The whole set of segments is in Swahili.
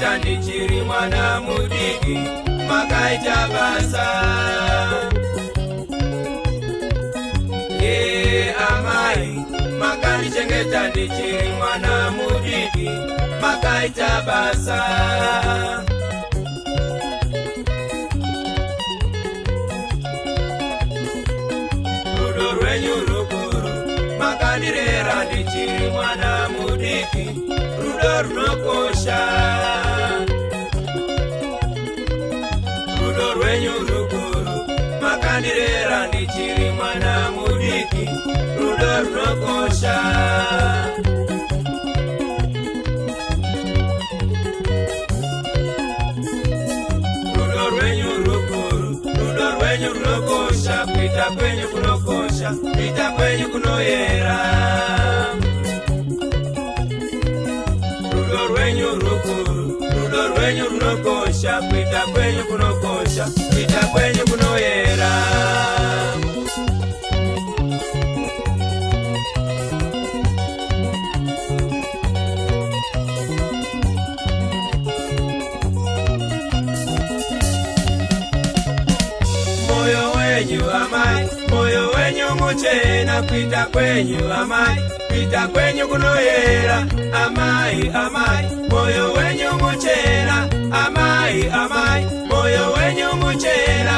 chengeta ndichiri mwana mudiki makaita basa. Amai makanichengeta ndichiri mwana mudiki makaita basa. Rudo rwenyu rukuru makandirera ndichiri mwana mudiki rudo runokosha. Rudo rwenyu rukuru makandirera ndichiri mwana mudiki rudo runokosha. Rudo rwenyu rukuru, rudo rwenyu runokosha, kuita kwenyu kunokosha, kuita kwenyu kunoyera. Rudo rwenyu rukuru, rudo rwenyu runokosha, kuita kwenyu kunokosha, kuita kwenyu kunoyera. Moyo wenyu amai, moyo wenyu muchena, kuita kwenyu amai, kuita kwenyu kunoyera. Amai, amai, moyo wenyu muchena, amai, amai, moyo wenyu muchena.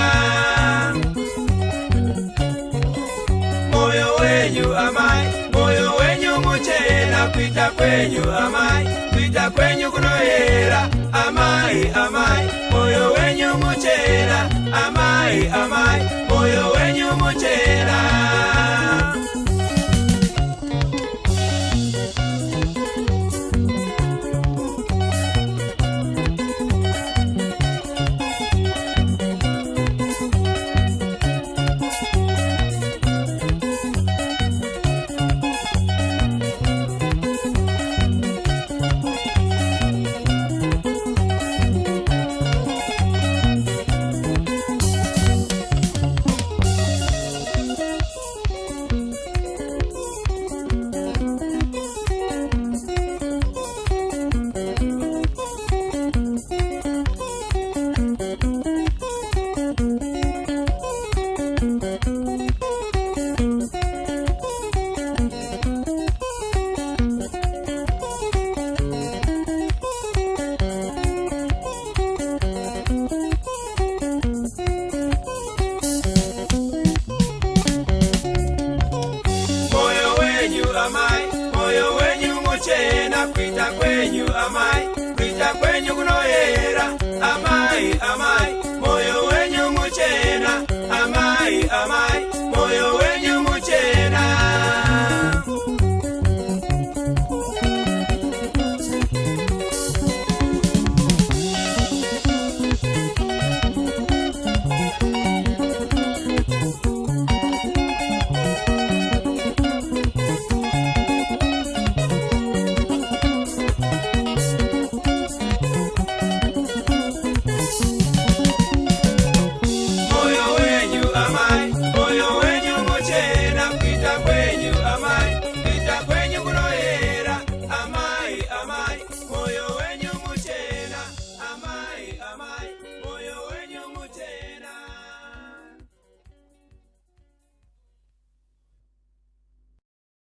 Moyo wenyu amai, moyo wenyu muchena, kuita kwenyu amai, kuita kwenyu kunoyera. Amai, amai, moyo wenyu muchena, amai, amai, moyo wenyu muchena. Moyo wenyu muchena, kuita kwenyu amai, kuita kwenyu kunoyera. Amai, amai,